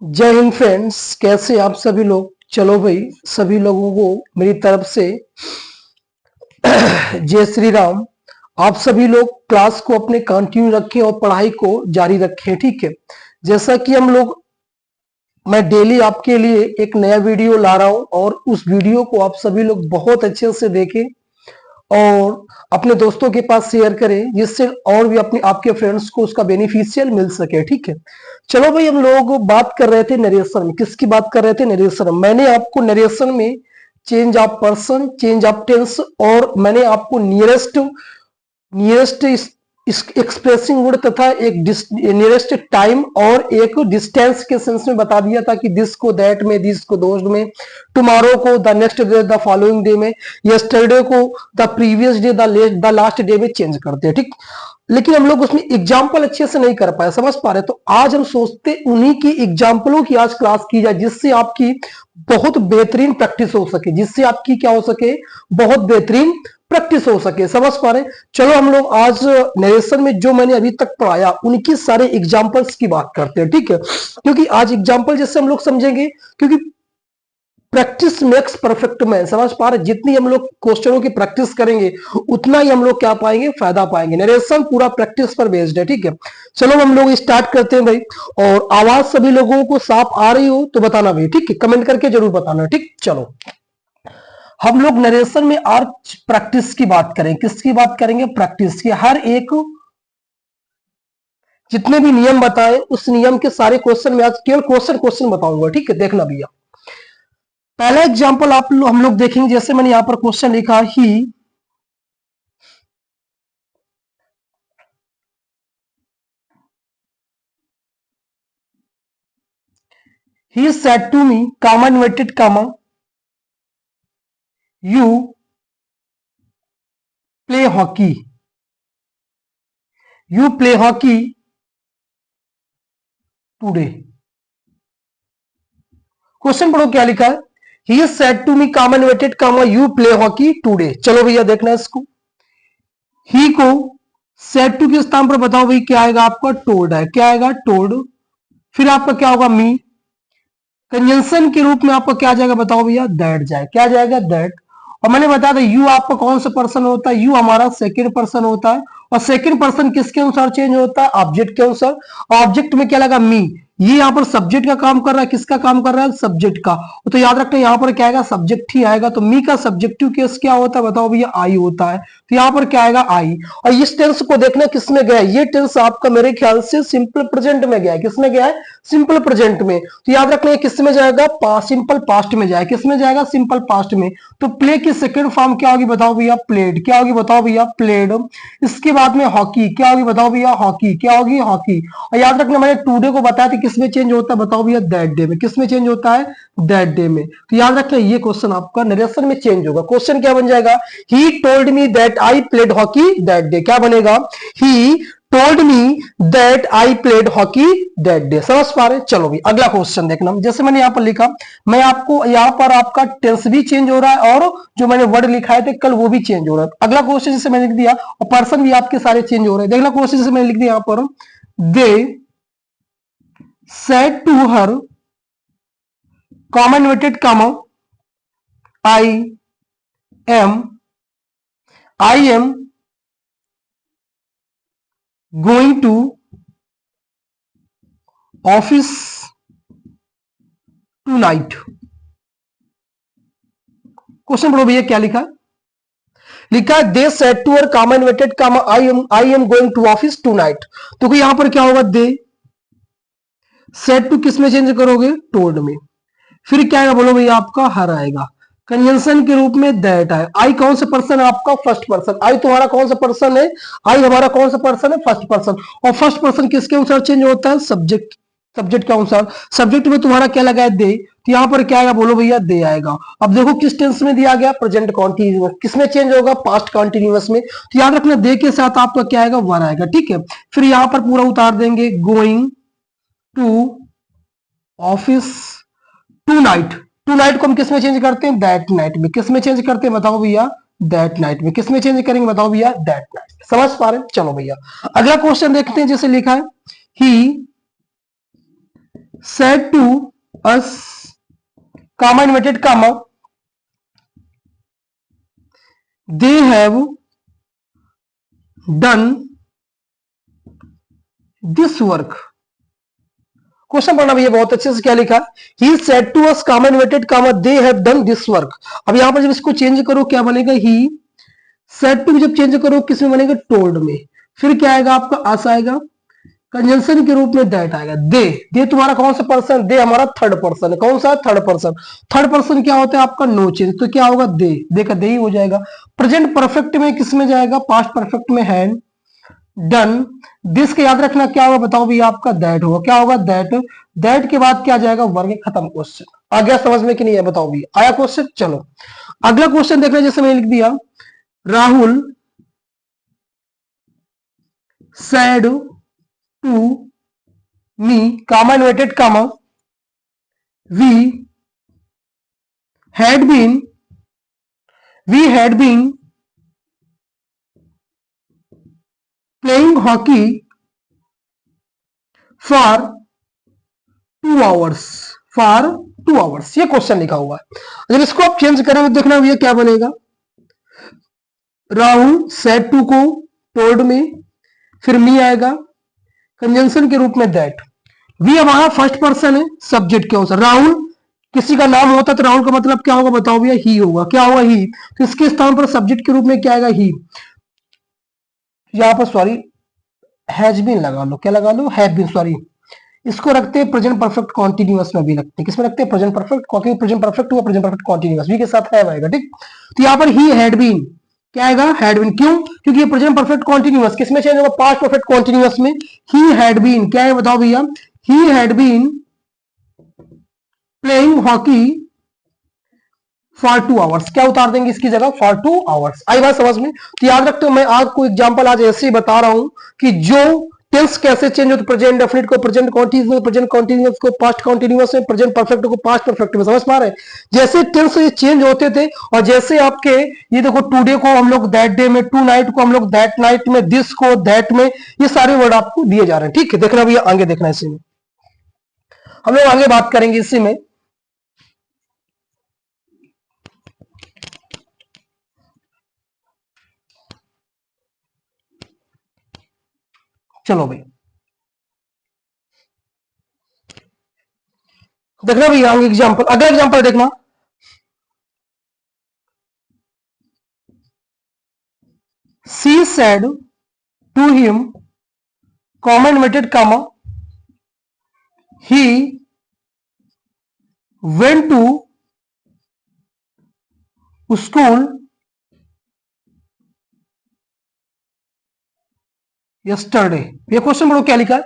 जय हिंद फ्रेंड्स, कैसे आप सभी लोग। चलो भाई, सभी लोगों को मेरी तरफ से जय श्री राम। आप सभी लोग क्लास को अपने कंटिन्यू रखें और पढ़ाई को जारी रखें, ठीक है। जैसा कि मैं डेली आपके लिए एक नया वीडियो ला रहा हूं और उस वीडियो को आप सभी लोग बहुत अच्छे से देखें और अपने दोस्तों के पास शेयर करें, जिससे और भी अपने आपके फ्रेंड्स को उसका बेनिफिशियल मिल सके, ठीक है। चलो भाई, हम लोग बात कर रहे थे नरेशन में। किसकी बात कर रहे थे? नरेशन। मैंने आपको नरेशन में change of person, change of tense और मैंने आपको नियरेस्ट नियरेस्ट एक्सप्रेसिंग वर्ड तथा एक नियरेस्ट टाइम और एक डिस्टेंस के सेंस में बता दिया था कि दिस को दैट में, दिस को दोस्त में, टुमारो को the next day, the following day में, यस्टरडे को the previous day, the last day में चेंज करते हैं, ठीक। लेकिन हम लोग उसमें एग्जाम्पल अच्छे से नहीं कर पाए, समझ पा रहे। तो आज हम सोचते उन्हीं की एग्जाम्पलों की आज क्लास की जाए, जिससे आपकी बहुत बेहतरीन प्रैक्टिस हो सके, जिससे आपकी क्या हो सके, बहुत बेहतरीन प्रैक्टिस हो सके, समझ पा रहे। चलो हम लोग आज नरेशन में जो मैंने अभी तक पढ़ाया उनकी सारे एग्जाम्पल्स की बात करते हैं, ठीक है। क्योंकि आज एग्जाम्पल जैसे हम लोग समझेंगे, क्योंकि प्रैक्टिस मेक्स परफेक्ट मैन, समझ पा रहे। जितनी हम लोग क्वेश्चनों की प्रैक्टिस करेंगे उतना ही हम लोग क्या पाएंगे, फायदा पाएंगे। नरेशन पूरा प्रैक्टिस पर बेस्ड है, ठीक है। चलो हम लोग स्टार्ट करते हैं भाई। और आवाज सभी लोगों को साफ आ रही हो तो बताना भाई, ठीक है। कमेंट करके जरूर बताना, ठीक। चलो हम लोग नरेशन में आज प्रैक्टिस की बात करें। किसकी बात करेंगे? प्रैक्टिस की। हर एक जितने भी नियम बताए उस नियम के सारे क्वेश्चन में आज केवल क्वेश्चन क्वेश्चन बताऊंगा, ठीक है। देखना भैया, पहला एग्जांपल हम लोग देखेंगे। जैसे मैंने यहां पर क्वेश्चन लिखा, he said to me, comma inverted comma, you play hockey, you play hockey today। Question पढ़ो क्या लिखा है। He said to me, comma inverted comma, you play hockey today। चलो भैया देखना है इसको। ही को सेड टू के स्थान पर बताओ भाई क्या आएगा आपका? टोल्ड है। क्या आएगा? टोल्ड। फिर आपका क्या होगा? मी। कंजंक्शन के रूप में आपका क्या आ जाएगा बताओ भैया? दैट जाए। क्या जाएगा? दैट। और मैंने बताया था यू आपका कौन सा पर्सन होता है? यू हमारा सेकंड पर्सन होता है। और सेकंड पर्सन किसके अनुसार चेंज होता है? ऑब्जेक्ट के अनुसार। ऑब्जेक्ट में क्या लगा? मी। ये यहाँ पर सब्जेक्ट का काम कर रहा है। किसका काम कर रहा है? सब्जेक्ट का। तो याद रखना यहाँ पर क्या आएगा? सब्जेक्ट ही आएगा। तो मी का सब्जेक्टिव केस क्या होता है बताओ भैया? आई होता है। तो यहाँ पर क्या आएगा? आई। और इस टेंस को देखना किसमें गया है। ये टेंस आपका मेरे ख्याल से सिंपल प्रेजेंट में गया है। किसमें गया है? सिंपल प्रेजेंट में। तो याद रखना है किसमें जाएगा? सिंपल पास्ट में जाएगा। किसमें जाएगा? सिंपल पास्ट में। तो प्ले की सेकंड फॉर्म क्या होगी बताओ भैया? प्लेड। क्या होगी बताओ भैया? प्लेड। इसके बाद में हॉकी। क्या होगी बताओ भैया? हॉकी। क्या होगी? हॉकी। और याद रखना मैंने टुडे को बताया था किसमें चेंज होता है बताओ भैया? दैट डे में। किसमें चेंज होता है? दैट डे में। तो याद रखना ये क्वेश्चन आपका नरेशन में चेंज होगा। क्वेश्चन क्या बन जाएगा? He told me that I played hockey that day. क्या बनेगा? He told me that I played hockey that day. समझ पा रहे? चलो भी अगला क्वेश्चन देखना। जैसे मैंने यहां पर लिखा, मैं आपको यहां पर आपका टेंस भी चेंज हो रहा है और जो मैंने वर्ड लिखाए थे कल वो भी चेंज हो रहा है। अगला क्वेश्चन जैसे मैंने लिख दिया और पर्सन भी आपके सारे चेंज हो रहे हैं। देखना क्वेश्चन जैसे मैंने लिख दिया यहां पर, they said to her, comma inverted comma, I am going to office tonight. Question पढ़ो भैया क्या लिखा है। लिखा है they said to her, comma inverted comma, I am going to office tonight. तो यहां पर क्या होगा? दे सेड टू किस में चेंज करोगे? टोल्ड में। फिर क्या आएगा बोलो भैया? आपका हर आएगा। कंजंक्शन के रूप में दैट आए। आई कौन सा पर्सन है आपका? First person. आई तुम्हारा कौन सा पर्सन है? आई हमारा कौन सा पर्सन है? First person. और फर्स्ट पर्सन किसके अनुसार चेंज होता है? सब्जेक्ट। सब्जेक्ट के अनुसार। सब्जेक्ट में तुम्हारा क्या लगा है? दे। तो यहां पर क्या आएगा बोलो भैया? दे आएगा। अब देखो किस टेंस में दिया गया? Present continuous. किसमें चेंज होगा? पास्ट कॉन्टिन्यूअस में। तो याद रखना दे के साथ आपका क्या आएगा? वर आएगा, ठीक है। फिर यहां पर पूरा उतार देंगे, going to office tonight. Tonight को हम किस में चेंज करते हैं? दैट नाइट में। किस में चेंज करते हैं बताओ भैया? दैट नाइट में। किस में चेंज करेंगे बताओ भैया? That night. समझ पा रहे हैं? चलो भैया अगला क्वेश्चन देखते हैं। जैसे लिखा है, ही said to us, comma inverted comma, they have done this work. Question पढ़ना भैया बहुत अच्छे से, क्या लिखा, he said to us comma inverted comma they have done this work. अब यहां पर जब इसको चेंज करो क्या बनेगा, ही सेड टू जब चेंज करो किस में बनेगा, टोल्ड में। फिर क्या आएगा आपका, अस आएगा, कंजंक्शन के रूप में दैट आएगा, दे तुम्हारा कौन सा पर्सन, दे हमारा थर्ड पर्सन है, कौन सा, थर्ड पर्सन। थर्ड पर्सन क्या होता है आपका, नो चेंज, तो क्या होगा, दे का दे ही हो जाएगा। प्रेजेंट परफेक्ट में किस में जाएगा, पास्ट परफेक्ट में हैड डन। दिस के याद रखना क्या होगा, बताओ भैया, आपका दैट होगा, क्या होगा, दैट के बाद क्या जाएगा, वर्ग, खत्म क्वेश्चन। आ गया समझ में कि नहीं है, बताओ भैया, आया क्वेश्चन। चलो अगला क्वेश्चन देखना, जैसे मैंने लिख दिया, Rahul said to me, comma inverted comma, we had been playing hockey for 2 hours, ये क्वेश्चन लिखा हुआ है। जब इसको आप चेंज करेंगे देखना भैया क्या बनेगा, राहुल सेड टू को टोल्ड में, फिर मी आएगा, कंजंक्शन के रूप में दैट। वी अब वहां फर्स्ट पर्सन है, सब्जेक्ट के अनुसार। राहुल किसी का नाम होता तो राहुल का मतलब क्या होगा, बताओ भैया, ही होगा, क्या होगा, ही। तो इसके स्थान पर सब्जेक्ट के रूप में क्या आएगा, ही। यहां पर सॉरी हैज बीन लगा लो, क्या लगा लो, हैव बीन, सॉरी। इसको रखते हैं प्रेजेंट परफेक्ट कॉन्टिन्यूअस में भी रखते हैं, किसमें रखते हैं, प्रेजेंट परफेक्ट, क्योंकि प्रेजेंट परफेक्ट हुआ प्रेजेंट परफेक्ट कॉन्टिन्यूअस, वी के साथ हैव आएगा, ठीक। तो यहां पर ही हैड बीन, क्या आएगा, हैड बीन, क्यों, क्योंकि ये प्रेजेंट परफेक्ट कॉन्टिन्यूअस किसमें चेंज होगा, पास्ट परफेक्ट कॉन्टिन्यूअस में। ही हैड बीन क्या है, बताओ भैया, he had been playing hockey for 2 hours, क्या उतार देंगे इसकी जगह, फॉर 2 आवर्स। आई बात समझ में। तो याद रखते हो, मैं आपको एग्जांपल आज ऐसे ही बता रहा हूं कि जो टेंस कैसे चेंज होते, प्रेजेंट डेफिनेट को प्रेजेंट कॉन्टिन्यूअस, प्रेजेंट कॉन्टिन्यूअस को पास्ट कॉन्टिन्यूअस में, प्रेजेंट परफेक्ट को पास्ट परफेक्ट में, समझ पा रहे हैं। जैसे टेंस ये चेंज होते थे, और जैसे आपके ये देखो, टुडे को हम लोग दैट डे में, टू नाइट को हम लोग दैट नाइट में, दिस को दैट में, ये सारे वर्ड आपको दिए जा रहे हैं, ठीक है। देखना भैया आगे देखना, इसी में हम लोग आगे बात करेंगे इसी में। चलो भाई देखना भैया आगे एग्जांपल, अगला एग्जांपल देखना, she said to him, comma inverted comma, he went to school yesterday। ये क्वेश्चन पढ़ो क्या लिखा है,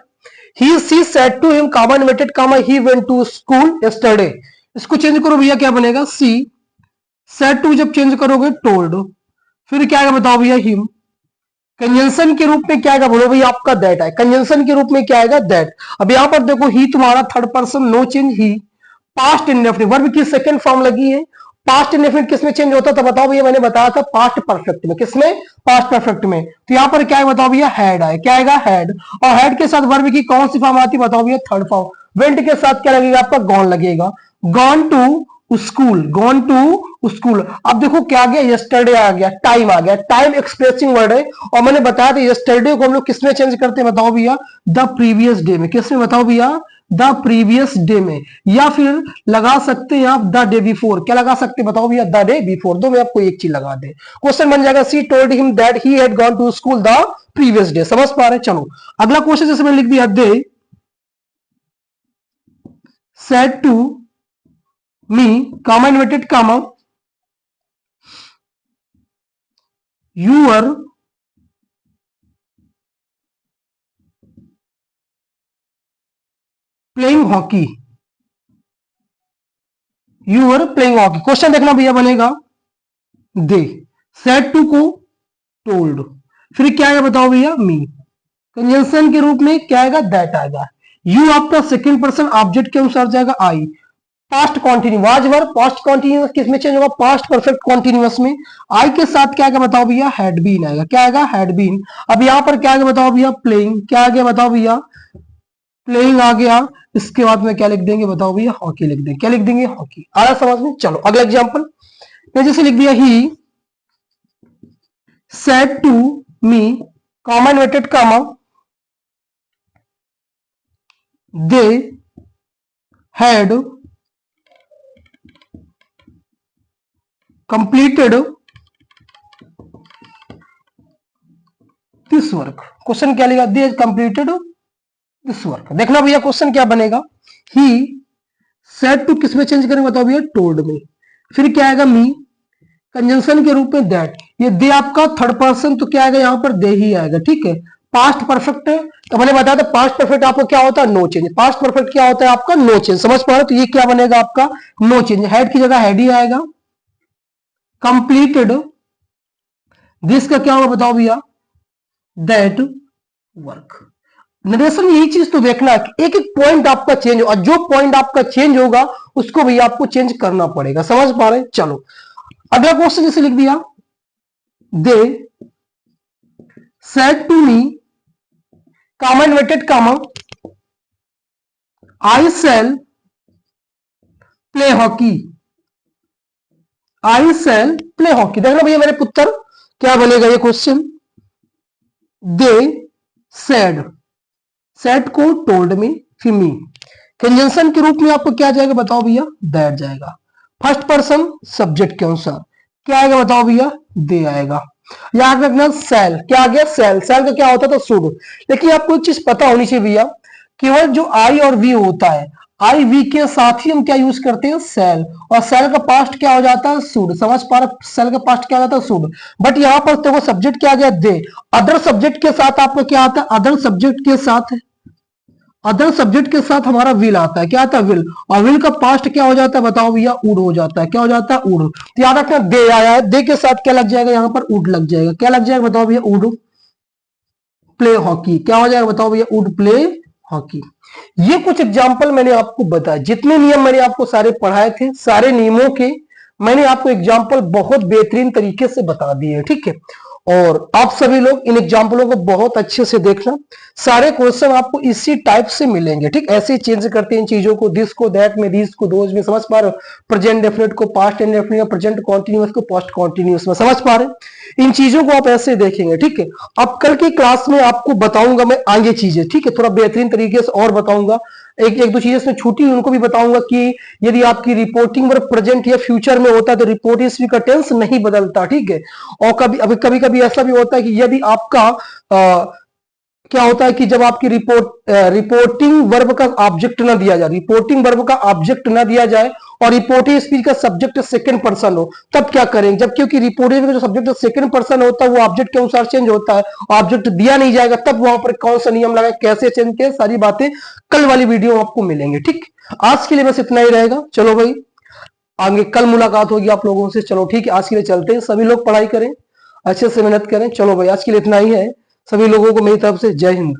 he she said to him, comma inverted comma, he went to school yesterday. इसको चेंज करो भैया, क्या बनेगा, सी सेड टू जब चेंज करोगे टोल्ड, फिर क्या आएगा बताओ भैया, हिम। कंजंक्शन के रूप में क्या आएगा, बोलो भैया, आपका दैट है। कंजंक्शन के रूप में क्या आएगा, दैट। अब यहां पर देखो, ही तुम्हारा थर्ड पर्सन, नो चेंज, ही। पास्ट इंडेफिनिट वर्ब की सेकंड फॉर्म लगी है। पास्ट इंडेफिनिट किसमें चेंज होता था, बताओ भैया, मैंने बताया था पास्ट परफेक्ट में, किसमें, पास्ट परफेक्ट में। तो यहां पर क्या है बताओ भैया, हैड आए, क्या आएगा, हैड। और हैड के साथ वर्ब की कौन सी फॉर्म आती है, बताओ भैया, थर्ड फॉर्म। वेंट के साथ क्या लगेगा आपका, गॉन लगेगा, gone to school, gone to school. अब देखो क्या आ गया, यस्टरडे आ गया, टाइम आ गया, टाइम एक्सप्रेसिंग वर्ड है। और मैंने बताया था यस्टरडे को हम लोग किसमें चेंज करते हैं, बताओ भैया, द प्रीवियस डे में, किसमें, बताओ भैया, द प्रीवियस डे में। या फिर लगा सकते हैं आप द डे बिफोर, क्या लगा सकते हैं बताओ भैया, द डे बिफोर। दो में आपको एक चीज लगा दे, क्वेश्चन बन जाएगा, she told him that he had gone to school the previous day. समझ पा रहे, चलो अगला क्वेश्चन जैसे मैंने लिख दिया, they said to me, comma inverted comma, you were playing hockey, you were playing hockey। Question देखना भैया बनेगा, दे सेड टू को टोल्ड, फिर क्या आएगा बताओ भैया, मी। कंजंक्शन के रूप में क्या आएगा, दैट आएगा। यू आपका सेकंड पर्सन ऑब्जेक्ट के अनुसार जाएगा, आई। पास्ट कॉन्टिन्यू, आज वर्ब पास्ट कॉन्टिन्यूअस किसमें चेंज होगा, पास्ट परफेक्ट कॉन्टिन्यूअस में। आई के साथ क्या आएगा बताओ भैया, हैड बीन आएगा, क्या आएगा, हैड बीन। अब यहां पर क्या आएगा बताओ भैया, प्लेइंग, क्या आएगा बताओ भैया, प्लेइंग आ गया, इसके बाद में क्या लिख देंगे बताओ भैया, हॉकी लिख देंगे। क्या लिख देंगे, हॉकी। आ रहा समझ में? चलो अगला एग्जांपल मैं जैसे लिख दिया, he said to me, comma inverted comma, they had completed this work. Question क्या लिखा, दे कंप्लीटेड दिस वर्क। देखना भैया क्वेश्चन क्या बनेगा, ही सेड टू किस में चेंज करेंगे बताओ भैया, टोल्ड में। फिर क्या आएगा, मी कंजंक्शन के रूप में दैट, ये दे आपका थर्ड पर्सन, तो क्या आएगा यहाँ पर, दे ही आएगा। ठीक है, पास्ट परफेक्ट है तो मैंने बताया था पास्ट परफेक्ट आपको क्या होता है, नो चेंज। पास्ट परफेक्ट क्या होता है आपका, नो चेंज। समझ पा रहे हो? तो ये क्या बनेगा आपका, नो चेंज। हैड की जगह हैड ही आएगा। कंप्लीटेड दिस का क्या होगा बताओ भैया, दैट वर्क। नरेशन यही चीज तो देखना है कि एक एक पॉइंट आपका चेंज होगा, जो पॉइंट आपका चेंज होगा उसको भैया आपको चेंज करना पड़ेगा। समझ पा रहे हैं? चलो अगला क्वेश्चन जैसे लिख दिया, they said to me, comma inverted comma, I shall play hockey, I shall play hockey. देखना भैया मेरे पुत्र क्या बनेगा ये क्वेश्चन, दे सेड, सेड को टोल्ड मी, फिर मी कंजंक्शन के रूप में आपको क्या जाएगा बताओ भैया, दैट जाएगा। फर्स्ट पर्सन सब्जेक्ट के अनुसार क्या आएगा बताओ भैया, दे आएगा। याद रखना सेल क्या आ गया, सेल। सेल का क्या होता था, शुड। लेकिन आपको एक चीज पता होनी चाहिए भैया, केवल जो आई और वी होता है, आई वी के साथ ही हम क्या यूज करते हैं, सेल। और सेल का पास्ट क्या हो जाता है, शुड। समझ पा रहे, सेल का पास्ट क्या हो जाता है, शुड। बट यहाँ पर देखो सब्जेक्ट क्या आ गया, दे। अदर सब्जेक्ट के साथ आपको क्या आता है, अदर सब्जेक्ट के साथ, अदर सब्जेक्ट के साथ हमारा विल आता है। क्या आता है, विल। और विल का पास्ट क्या हो जाता है बताओ भैया, उड हो जाता है। क्या हो जाता है, उड। तो याद रखना दे आया है, दे के साथ क्या लग जाएगा यहाँ पर, उड लग जाएगा। क्या लग जाएगा बताओ भैया, उड प्ले हॉकी। क्या हो जाएगा बताओ भैया, वुड प्ले हॉकी। ये कुछ एग्जाम्पल मैंने आपको बताया, जितने नियम मैंने आपको सारे पढ़ाए थे, सारे नियमों के मैंने आपको एग्जाम्पल बहुत बेहतरीन तरीके से बता दिए। ठीक है, और आप सभी लोग इन एग्जाम्पलों को बहुत अच्छे से देखना। सारे क्वेश्चन आपको इसी टाइप से मिलेंगे। ठीक, ऐसे चेंज करते हैं इन चीजों को, दिस को दैट में, दिस को दोज में। समझ पा रहे हो? प्रेजेंट डेफिनेट को पास्ट इंडेफिनिट में, प्रेजेंट कॉन्टिन्यूअस को पास्ट कॉन्टिन्यूअस में। समझ पा रहे, इन चीजों को आप ऐसे देखेंगे। ठीक है, अब कल की क्लास में आपको बताऊंगा मैं आगे चीजें। ठीक है, थोड़ा बेहतरीन तरीके से और बताऊंगा। एक दो चीजें इसमें छूटी उनको भी बताऊंगा कि यदि आपकी रिपोर्टिंग वर्ब प्रेजेंट या फ्यूचर में होता है तो रिपोर्ट हिस्ट्री का टेंस नहीं बदलता। ठीक है, और कभी कभी ऐसा भी होता है कि यदि आपका क्या होता है कि जब आपकी रिपोर्टिंग वर्ब का ऑब्जेक्ट ना दिया जाए, रिपोर्टिंग वर्ब का ऑब्जेक्ट ना दिया जाए और रिपोर्टिंग स्पीच का सब्जेक्ट सेकंड पर्सन हो, तब क्या करेंगे? जब क्योंकि रिपोर्टिंग का जो सब्जेक्ट सेकंड पर्सन होता है वो ऑब्जेक्ट के अनुसार चेंज होता है, ऑब्जेक्ट दिया नहीं जाएगा, तब वहां पर कौन सा नियम लगाए, कैसे चेंज किए, सारी बातें कल वाली वीडियो में आपको मिलेंगे। ठीक, आज के लिए बस इतना ही रहेगा। चलो भाई, आगे कल मुलाकात होगी आप लोगों से। चलो ठीक है, आज के लिए चलते हैं। सभी लोग पढ़ाई करें, अच्छे से मेहनत करें। चलो भाई, आज के लिए इतना ही है। सभी लोगों को मेरी तरफ से जय हिंद।